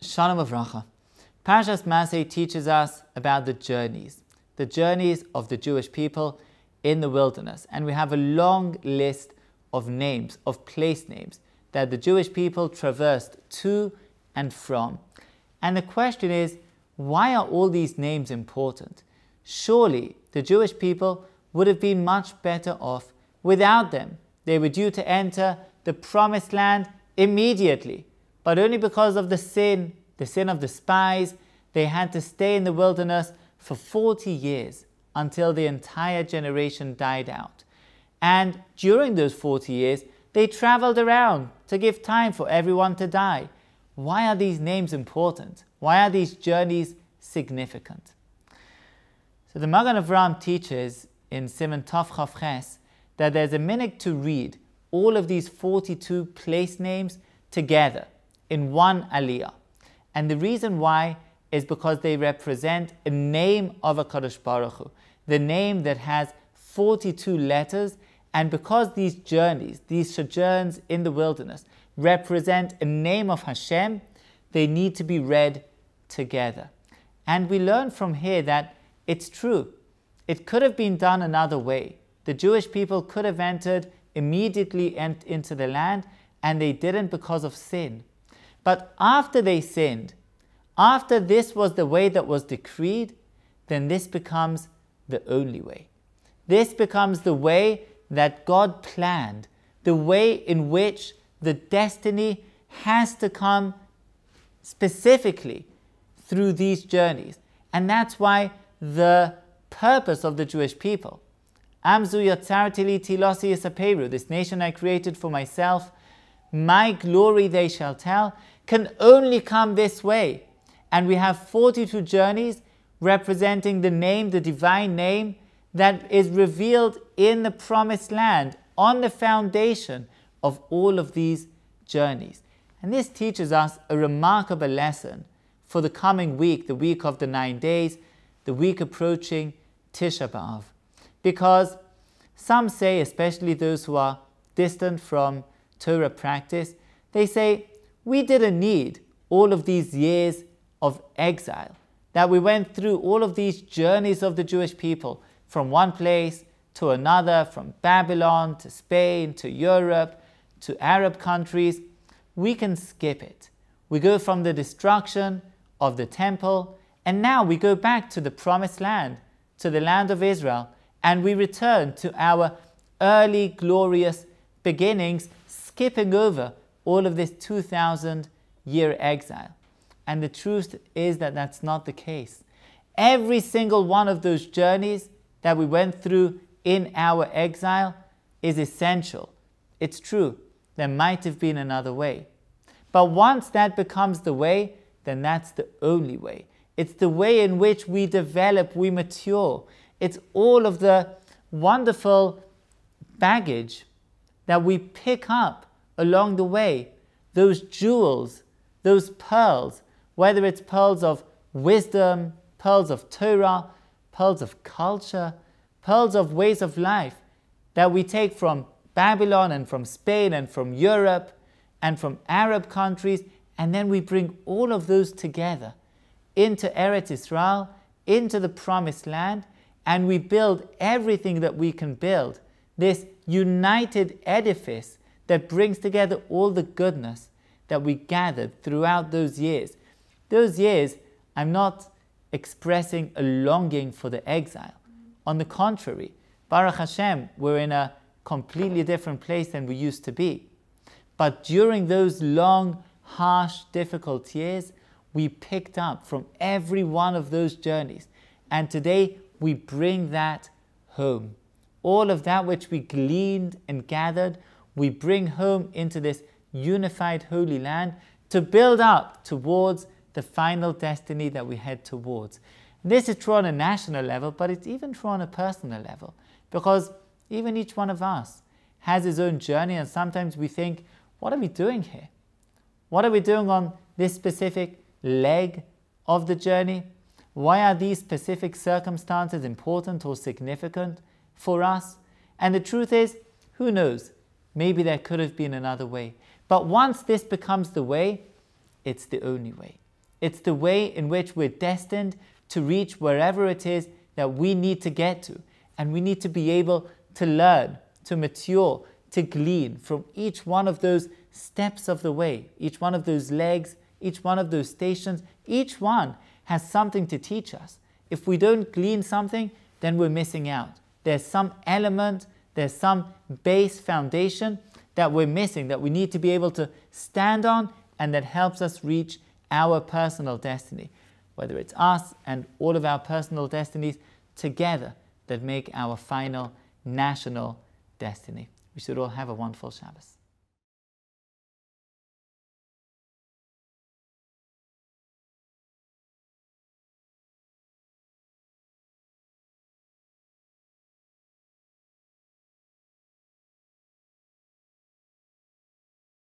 Shalom Avracha. Parashas Massei teaches us about the journeys of the Jewish people in the wilderness. And we have a long list of names, of place names, that the Jewish people traversed to and from. And the question is, why are all these names important? Surely the Jewish people would have been much better off without them. They were due to enter the promised land immediately, but only because of the sin of the spies, they had to stay in the wilderness for 40 years until the entire generation died out. And during those 40 years, they traveled around to give time for everyone to die. Why are these names important? Why are these journeys significant? So the Magen Avraham teaches in Siman Tov Chav Ches that there's a minhag to read all of these 42 place names together in one aliyah. And the reason why is because they represent a name of a Kadosh Baruch Hu, the name that has 42 letters, and because these journeys, these sojourns in the wilderness, represent a name of Hashem, they need to be read together. And we learn from here that it's true. It could have been done another way. The Jewish people could have entered immediately into the land, and they didn't because of sin. But after they sinned, after this was the way that was decreed, then this becomes the only way. This becomes the way that God planned, the way in which the destiny has to come specifically through these journeys. And that's why the purpose of the Jewish people, Amzu Yatzarti li Tilosi Yisaperu, this nation I created for myself, my glory they shall tell, can only come this way. And we have 42 journeys representing the name, the divine name, that is revealed in the promised land on the foundation of all of these journeys. And this teaches us a remarkable lesson for the coming week, the week of the 9 days, the week approaching Tisha B'Av. Because some say, especially those who are distant from Torah practice, they say, we didn't need all of these years of exile, that we went through all of these journeys of the Jewish people from one place to another, from Babylon to Spain to Europe to Arab countries. We can skip it. We go from the destruction of the temple, and now we go back to the promised land, to the land of Israel, and we return to our early glorious beginnings, skipping over all of this 2,000-year exile. And the truth is that that's not the case. Every single one of those journeys that we went through in our exile is essential. It's true, there might have been another way. But once that becomes the way, then that's the only way. It's the way in which we develop, we mature. It's all of the wonderful baggage that we pick up along the way, those jewels, those pearls, whether it's pearls of wisdom, pearls of Torah, pearls of culture, pearls of ways of life that we take from Babylon and from Spain and from Europe and from Arab countries, and then we bring all of those together into Eretz Israel, into the promised land, and we build everything that we can build, this united edifice that brings together all the goodness that we gathered throughout those years. Those years, I'm not expressing a longing for the exile. On the contrary, Baruch Hashem, we're in a completely different place than we used to be. But during those long, harsh, difficult years, we picked up from every one of those journeys. And today, we bring that home. All of that which we gleaned and gathered, we bring home into this unified Holy Land to build up towards the final destiny that we head towards. This is true on a national level, but it's even true on a personal level, because even each one of us has his own journey, and sometimes we think, what are we doing here? What are we doing on this specific leg of the journey? Why are these specific circumstances important or significant for us? And the truth is, who knows? Maybe there could have been another way. But once this becomes the way, it's the only way. It's the way in which we're destined to reach wherever it is that we need to get to. And we need to be able to learn, to mature, to glean from each one of those steps of the way, each one of those legs, each one of those stations. Each one has something to teach us. If we don't glean something, then we're missing out. There's some element, there's some base foundation that we're missing, that we need to be able to stand on, and that helps us reach our personal destiny. Whether it's us and all of our personal destinies together that make our final national destiny. We should all have a wonderful Shabbos.